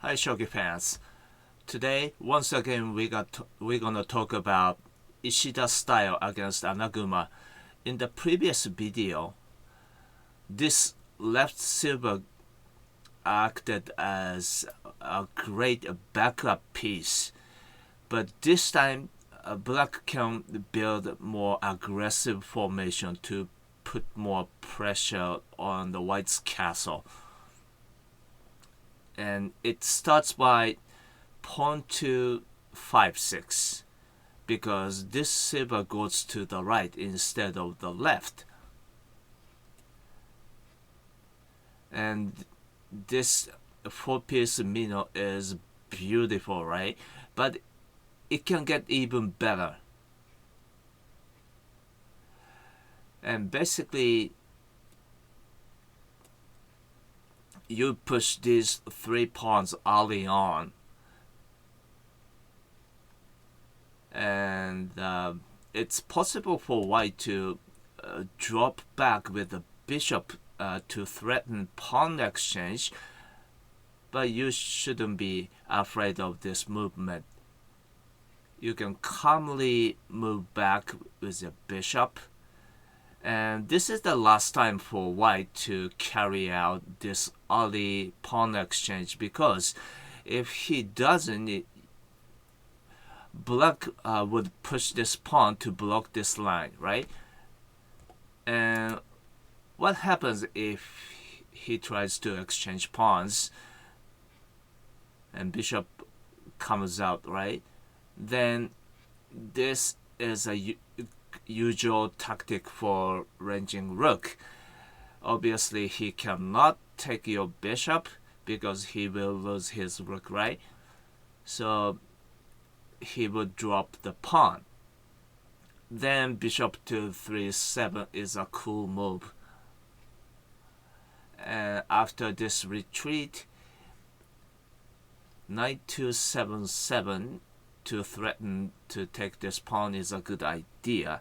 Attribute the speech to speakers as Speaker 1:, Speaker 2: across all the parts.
Speaker 1: Hi Shogi fans. Today, once again, we're gonna talk about Ishida's style against Anaguma. In the previous video, this left silver acted as a great backup piece, but this time, black can build more aggressive formation to put more pressure on the white's castle. And it starts by pawn to 5-6 because this silver goes to the right instead of the left. And this 4-piece Mino is beautiful, right? But it can get even better. And basically, you push these 3 pawns early on, and it's possible for white to drop back with the bishop to threaten pawn exchange, but you shouldn't be afraid of this movement. You can calmly move back with the bishop. And this is the last time for white to carry out this early pawn exchange, because if he doesn't, black would push this pawn to block this line, right? And what happens if he tries to exchange pawns and bishop comes out, right? Then this is a usual tactic for ranging rook. Obviously, he cannot take your bishop because he will lose his rook, right? So he would drop the pawn. Then bishop to 3-7 is a cool move. And after this retreat, knight to 7-7 to threaten to take this pawn is a good idea.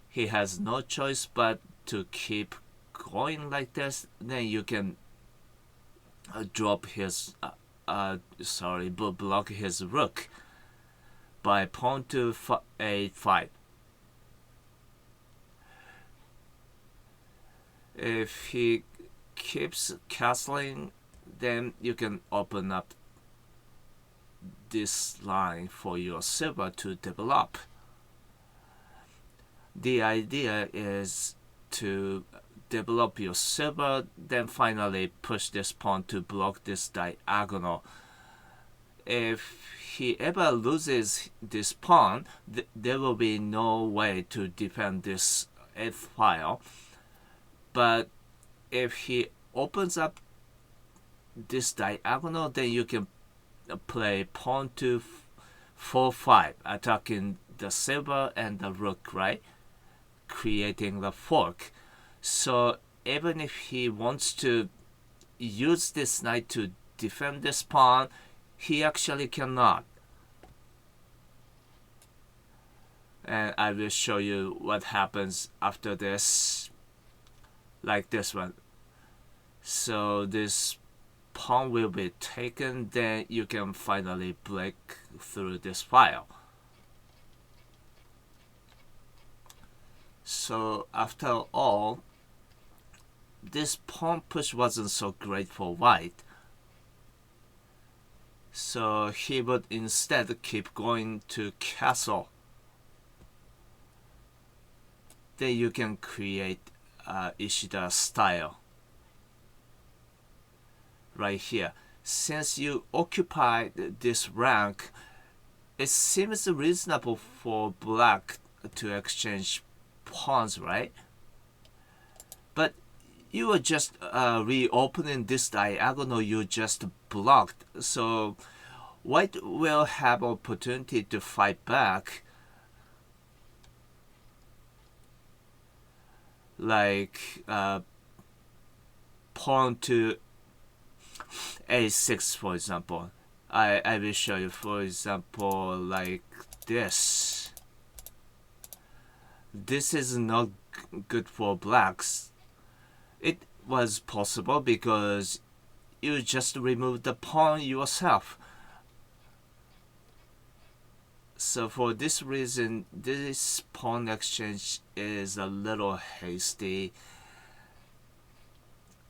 Speaker 1: He has no choice but to keep going like this. Then you can drop his block his rook by pawn to a5. If he keeps castling, then you can open up this line for your silver to develop. The idea is to develop your silver, then finally push this pawn to block this diagonal. If he ever loses this pawn, there will be no way to defend this 8th file. But if he opens up this diagonal, then you can play pawn to 4-5, attacking the silver and the rook, right? Creating the fork. So even if he wants to use this knight to defend this pawn, he actually cannot. And I will show you what happens after this, like this one. So this pawn will be taken, then you can finally break through this file. So after all, this pawn push wasn't so great for white. So he would instead keep going to castle. Then you can create Ishida style right here. Since you occupy this rank, it seems reasonable for black to exchange pawns, right? But you are just reopening this diagonal you just blocked, so white will have opportunity to fight back, like pawn to a6, for example. I will show you, for example, like this. This is not good for blacks. It was possible because you just remove the pawn yourself. So for this reason, this pawn exchange is a little hasty.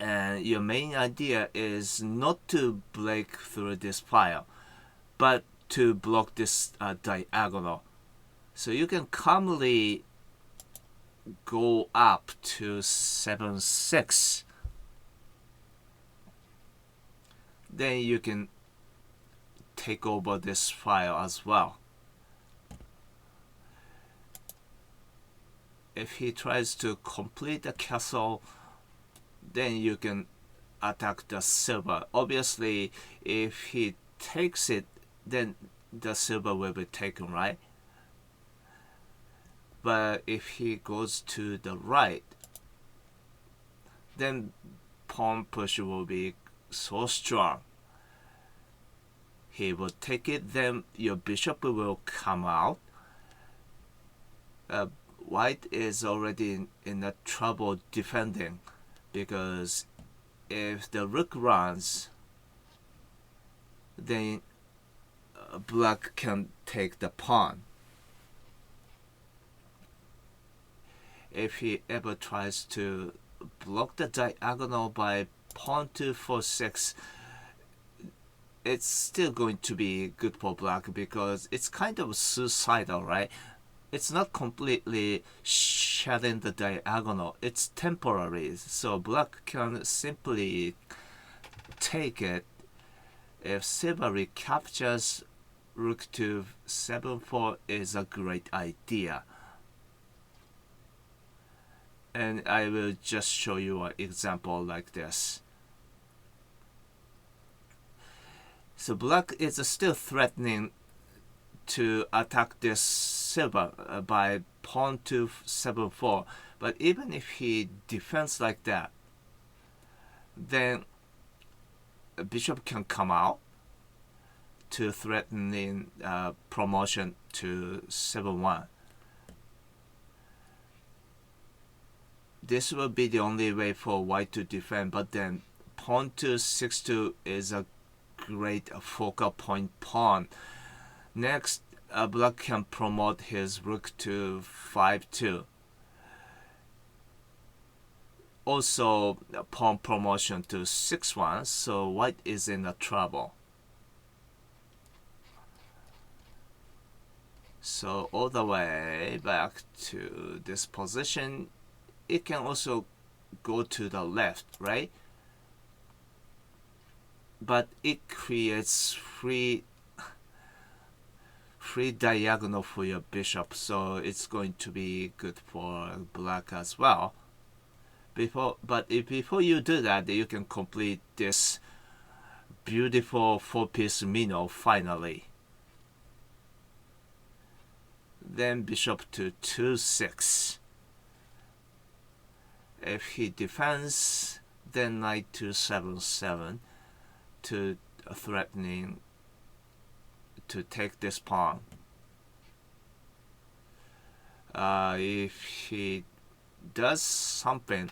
Speaker 1: And your main idea is not to break through this file, but to block this diagonal. So you can calmly go up to 7-6. Then you can take over this file as well. If he tries to complete the castle, then you can attack the silver. Obviously, if he takes it, then the silver will be taken, right? But if he goes to the right, then pawn push will be so strong. He will take it, then your bishop will come out. White is already in a trouble defending, because if the rook runs, then black can take the pawn. If he ever tries to block the diagonal by pawn to 4-6, it's still going to be good for black, because it's kind of suicidal, right? It's not completely shedding the diagonal, it's temporary, so black can simply take it. If silver recaptures, rook to 7-4 is a great idea. And I will just show you an example like this. So black is still threatening to attack this silver by pawn to 7-4, but even if he defends like that, then a bishop can come out to threatening promotion to 7-1. This will be the only way for white to defend, but then pawn to 6-2 is a great focal point pawn. Next, black can promote his rook to 5-2. Also, pawn promotion to 6-1, so white is in a trouble. So all the way back to this position, it can also go to the left, right? But it creates free diagonal for your bishop, so it's going to be good for black as well. Before you do that, you can complete this beautiful 4-piece Mino finally. Then bishop to 2-6. If he defends, then knight to 7-7 to threatening to take this pawn. If he does something,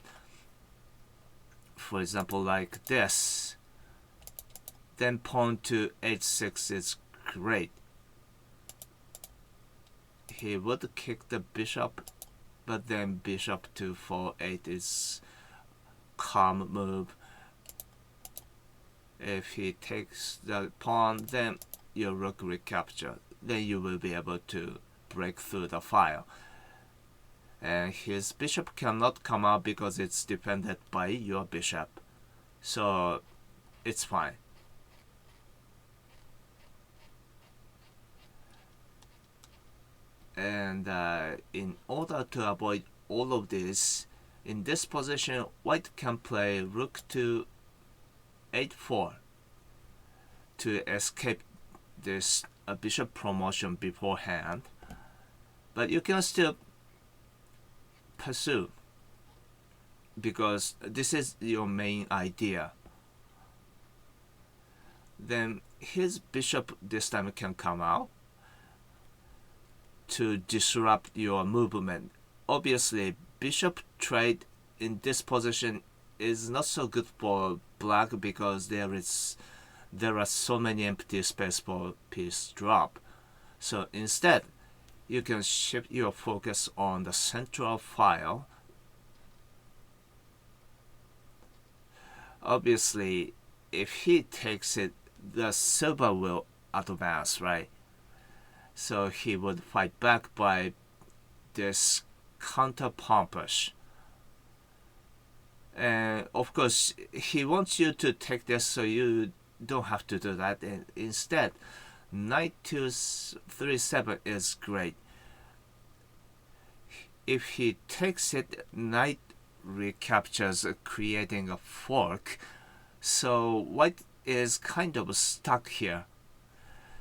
Speaker 1: for example like this, then pawn to h6 is great. He would kick the bishop, but then bishop to 4-8 is calm move. If he takes the pawn, then your rook recapture. Then you will be able to break through the file. And his bishop cannot come out because it's defended by your bishop. So it's fine. And in order to avoid all of this, in this position, white can play rook to 8-4 to escape this bishop promotion beforehand. But you can still pursue, because this is your main idea. Then his bishop this time can come out to disrupt your movement. Obviously, bishop trade in this position is not so good for black because there are so many empty space for piece drop. So instead, you can shift your focus on the central file. Obviously, if he takes it, the silver will advance, right? So he would fight back by this counter pawn push. And of course, he wants you to take this, so you don't have to do that. And instead, knight to 3-7 is great. If he takes it, knight recaptures, creating a fork. So white is kind of stuck here.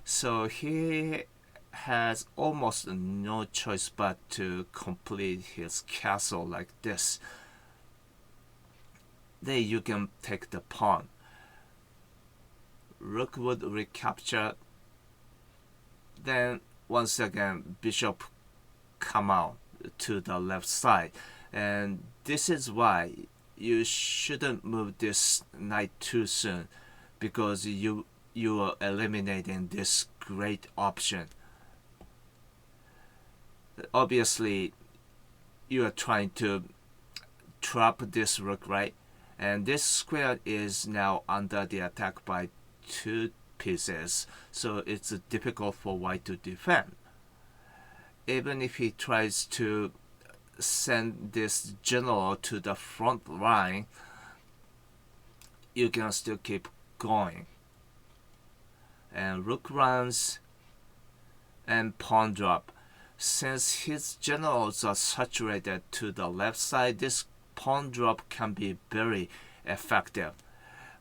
Speaker 1: So he has almost no choice but to complete his castle like this. Then you can take the pawn. Rook would recapture. Then once again, bishop come out to the left side. And this is why you shouldn't move this knight too soon, because you are eliminating this great option. Obviously, you are trying to trap this rook, right? And this square is now under the attack by 2 pieces, so it's difficult for white to defend. Even if he tries to send this general to the front line, you can still keep going. And rook runs and pawn drop. Since his generals are saturated to the left side, this pawn drop can be very effective.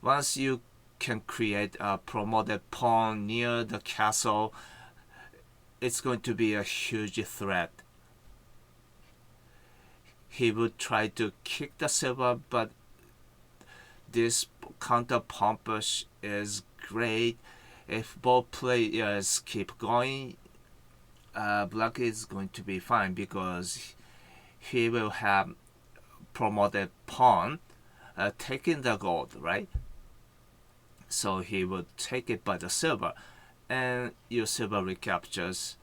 Speaker 1: Once you can create a promoted pawn near the castle, it's going to be a huge threat. He would try to kick the silver, but this counter pawn push is great. If both players keep going, black is going to be fine because he will have promoted pawn taking the gold, right? So he would take it by the silver, and your silver recaptures.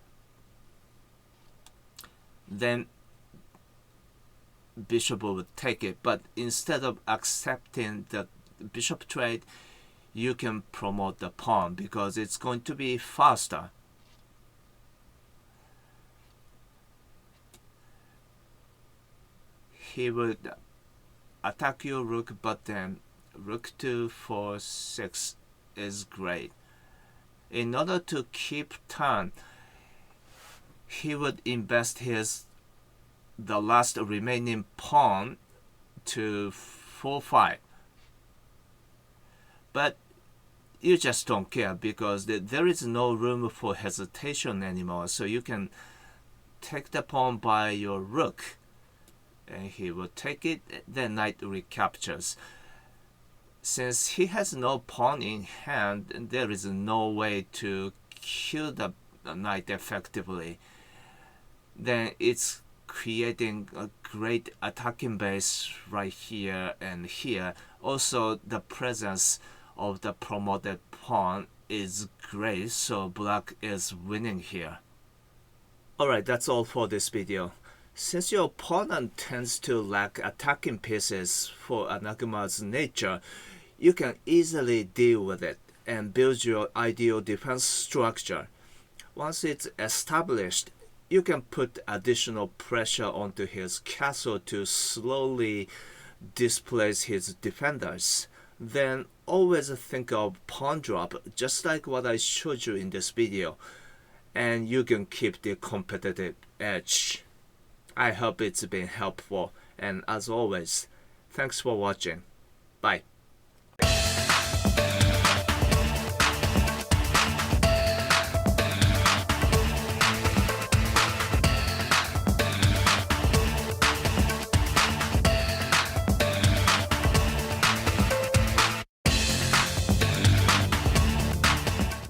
Speaker 1: Then bishop would take it, but instead of accepting the bishop trade, you can promote the pawn because it's going to be faster. He would attack your rook, but then rook to 4-6 is great. In order to keep turn, he would invest the last remaining pawn to 4-5. But you just don't care because there is no room for hesitation anymore. So you can take the pawn by your rook, and he will take it. Then knight recaptures. Since he has no pawn in hand, there is no way to kill the knight effectively. Then it's creating a great attacking base right here and here. Also, the presence of the promoted pawn is great, so black is winning here. Alright, that's all for this video. Since your opponent tends to lack attacking pieces for Anaguma's nature, you can easily deal with it and build your ideal defense structure. Once it's established, you can put additional pressure onto his castle to slowly displace his defenders. Then always think of pawn drop, just like what I showed you in this video, and you can keep the competitive edge. I hope it's been helpful, and as always, thanks for watching. Bye.